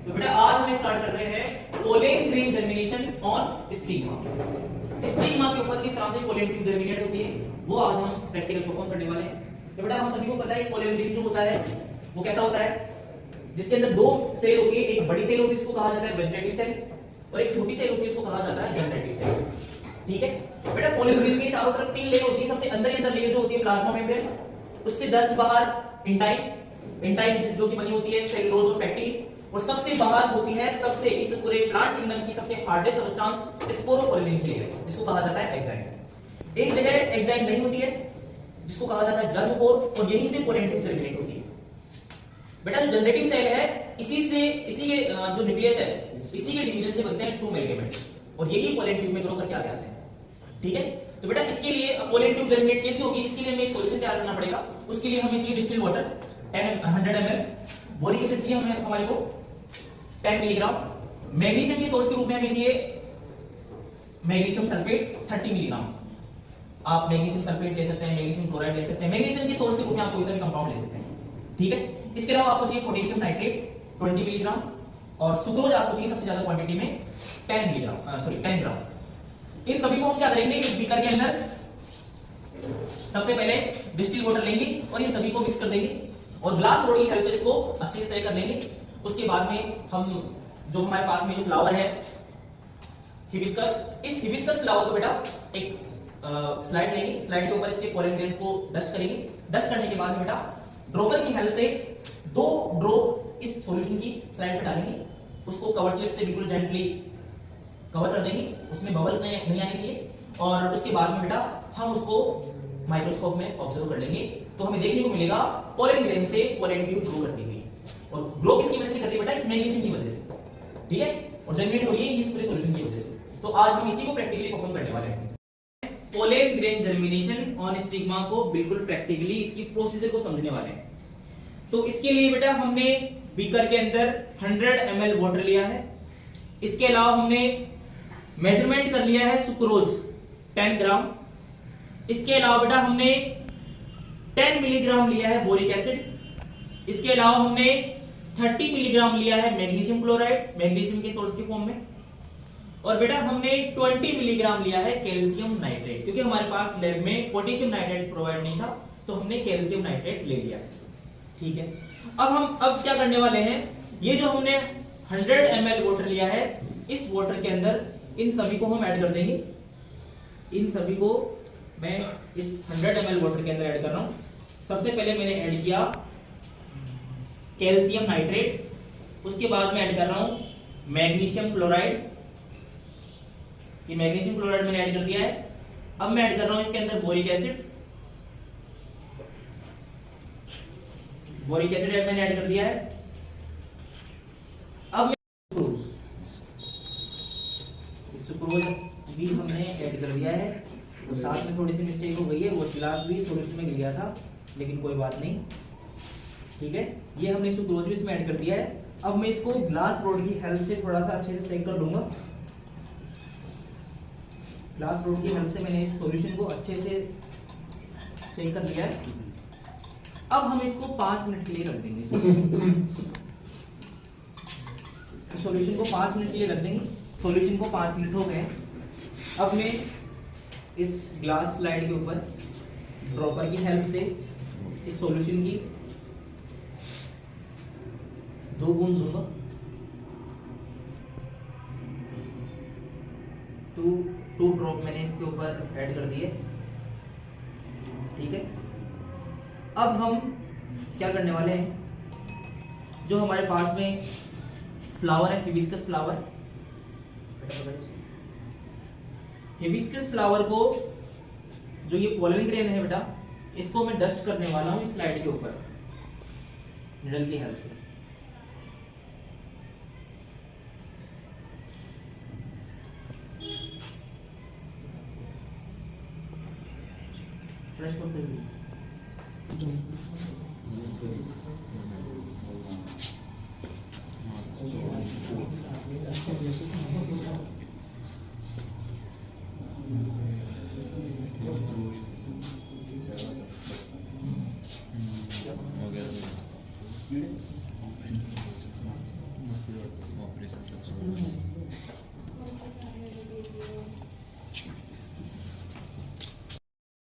तो बेटा आज हम स्टार्ट कर रहे हैं pollen grain germination on stigma. Stigma के ऊपर किस तरह से पोलेन ट्यूब जर्मिनेट होती है वो आज हम प्रैक्टिकल परफॉर्म करने वाले हैं। तो बेटा हम सभी को पता है पोलेन ग्रेन जो होता है वो कैसा होता है, जिसके अंदर दो सेल होती है, एक बड़ी सेल होती है जिसको कहा जाता है वेजिटेटिव सेल और एक छोटी सेल होती है उसको कहा जाता है जनरेटिव सेल। ठीक है बेटा, पोलेन ग्रेन के चारों तरफ तीन लेयर होती है। सबसे अंदर लेयर जो होती है प्लाज्मा मेम्ब्रेन, उससे जस्ट बाहर इंटाइन जो कि बनी होती है सेलुलोज और पैक्टिन, और सबसे बाहर होती है सबसे इस पूरे प्लांट किंगडम की सबसे हार्डेस्ट सब्सटेंस स्पोरोपोलिन की लेयर जिसको कहा जाता है एक्साइन। एक जगह एक्साइन नहीं होती है जिसको कहा जाता है जर्मपोर, और यहीं से पोलेन ट्यूब जर्मिनेट होती है। बेटा जो जनरेटिव सेल है इसी के जो न्यूक्लियस है इसी के डिवीजन से बनते हैं टू मेगामेट, और यही पोलेन ट्यूब में ग्रो करके आगे आते हैं। ठीक है, तो बेटा इसके लिए पोलेन ट्यूब जर्मिनेट कैसे होगी, इसके लिए हमें एक सॉल्यूशन तैयार करना पड़ेगा। उसके लिए हमें चाहिए distilled water 100 ml, boric acid चाहिए हमारे को 10 मिलीग्राम, मैग्नीशियम के सोर्स के रूप में हमें चाहिए मैग्नीशियम सल्फेट 30 मिलीग्राम। आप मैग्नीशियम सल्फेट ले सकते हैं, मैग्नीशियम क्लोराइड ले सकते हैं, मैग्नीशियम के सोर्स के रूप में आप कोई सा भी कंपाउंड ले सकते हैं। ठीक है, इसके अलावा आपको चाहिए पोटेशियम नाइट्रेट 20 मिलीग्राम, और सुक्रोज आपको चाहिए सबसे ज्यादा क्वांटिटी में 10 ग्राम। इन सभी को हम क्या करेंगे, इस बीकर के अंदर सबसे पहले डिस्टिल वाटर लेंगे और इन सभी को मिक्स कर देंगे और ग्लास रोड की हेल्प से इसको अच्छे से सही कर लेंगे। उसके बाद में हम जो हमारे पास में जो फ्लावर है हिबिस्कस, इस हिबिस्कस फ्लावर को बेटा एक स्लाइड लेंगे, स्लाइड के ऊपर इसके पोलेन ग्रेन्स को डस्ट करेंगे। डस्ट करने के बाद में बेटा ड्रॉपर की हेल्प से 2 ड्रॉप इस सॉल्यूशन की स्लाइड पे डालेंगे, उसको कवर स्लिप से बिल्कुल जेंटली कवर कर देंगे, उसमें बबल्स नहीं आने चाहिए, और उसके बाद में बेटा हम उसको माइक्रोस्कोप में ऑब्जर्व कर लेंगे तो हमें देखने को मिलेगा पोलेन ग्रेन से पोलेन ट्यूब ग्रो करती हुई, और ग्रो किसकी वजह से करती है बेटा, इस मैग्नीशियम की वजह से। ठीक है, और जनरेट हो रही है इस पूरे सॉल्यूशन की वजह से। तो आज हम इसी को प्रैक्टिकली परफॉर्म करने वाले हैं। Pollen grain germination on stigma को बिल्कुल प्रैक्टिकली इसकी प्रोसीजर को समझने वाले हैं। तो इसके लिए बेटा हमने बीकर के अंदर 100 ml वाटर लिया है। इसके अलावा हमने मेजरमेंट कर लिया है सुक्रोज 10 ग्राम। इसके अलावा बेटा हमने 10 मिलीग्राम लिया है बोरिक एसिड। इसके अलावा हमने 30 मिलीग्राम लिया है मैग्नीशियम क्लोराइड, मैग्नीशियम के सोर्स के फॉर्म में, और बेटा हमने 20 मिलीग्राम लिया है कैल्शियम नाइट्रेट, क्योंकि हमारे पास लैब में पोटेशियम नाइट्रेट प्रोवाइड नहीं था तो हमने कैल्शियम नाइट्रेट ले लिया। ठीक है, अब क्या करने वाले हैं, ये जो हमने 100 ml वाटर लिया है इस वाटर के अंदर इन सभी को हम ऐड कर देंगे। इन सभी को मैं इस 100 ml वाटर के अंदर ऐड कर रहा हूं। सबसे पहले मैंने ऐड किया कैल्शियम नाइट्रेट, उसके बाद में ऐड कर रहा हूं मैग्नीशियम क्लोराइड। ये मैग्नीशियम क्लोराइड मैंने ऐड कर दिया है। अब मैं ऐड कर रहा हूं इसके अंदर बोरिक एसिड। बोरिक एसिड मैंने ऐड कर दिया है। अब सुक्रोज भी हमने ऐड कर दिया है। तो साथ में थोड़ी सी मिस्टेक हो गई है, वो गिलास भी सॉल्यूशन में गिर गया था, लेकिन कोई बात नहीं। ठीक है, ये हमने सुक्रोज भी इसमें ऐड कर दिया है। अब मैं इसको ग्लास रोड की हेल्प से थोड़ा सा अच्छे से सेक कर लूंगा। ग्लास रोड की हेल्प से मैंने इस सॉल्यूशन को अच्छे से सेक कर लिया है। अब हम इसको 5 मिनट के लिए रख देंगे। सॉल्यूशन को 5 मिनट के लिए रख देंगे। सॉल्यूशन को 5 मिनट हो गए। अब मैं इस ग्लास स्लाइड के ऊपर ड्रॉपर की हेल्प से इस सॉल्यूशन की 2 बूंद दूंगा। 2 ड्रॉप मैंने इसके ऊपर ऐड कर दिए। ठीक है, अब हम क्या करने वाले हैं, जो हमारे पास में फ्लावर है हिबिस्कस फ्लावर, हिबिस्कस फ्लावर को जो ये पोलेन ग्रेन है बेटा इसको मैं डस्ट करने वाला हूं इस स्लाइड के ऊपर निडल की हेल्प से। डस्ट करते हुए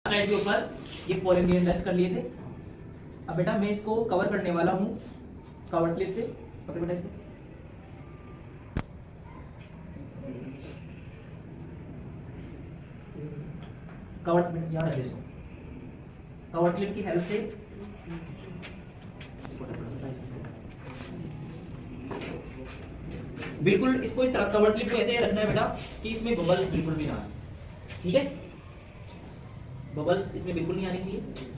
स्लाइड के ऊपर ये पोलन ग्रेन रख कर लिए थे। अब बेटा मैं इसको कवर करने वाला हूँ कवर स्लिप से। पकड़ बेटा इसको। कवर स्लिप यहाँ रख इसको। कवर स्लिप की हेल्प से बिल्कुल इसको इस तरह कवर स्लिप को ऐसे रखना है बेटा कि इसमें बबल्स बिल्कुल भी ना आए। ठीक है, बबल्स इसमें बिल्कुल नहीं आने चाहिए।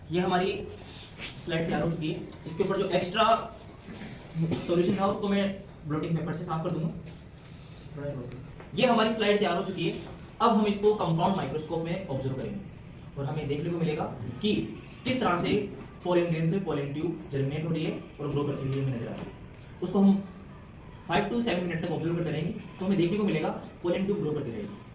ये हमारी स्लाइड तैयार हो चुकी है। इसके ऊपर जो एक्स्ट्रा सॉल्यूशन था उसको मैं ब्लोटिंग पेपर से साफ कर दूंगा। ये हमारी स्लाइड तैयार हो चुकी है। अब हम इसको कंपाउंड माइक्रोस्कोप में ऑब्जर्व करेंगे और हमें देखने को मिलेगा कि किस तरह से पोलन ग्रेन से पोलन ट्यूब जर्मिनेट हो रही है और ग्रो करती हुई हमें नजर आ रही है। उसको हम 5 to 7 मिनट तक ऑब्जर्व करते रहेंगे तो हमें देखने को मिलेगा पोलन ट्यूब ग्रो करती रहेगी।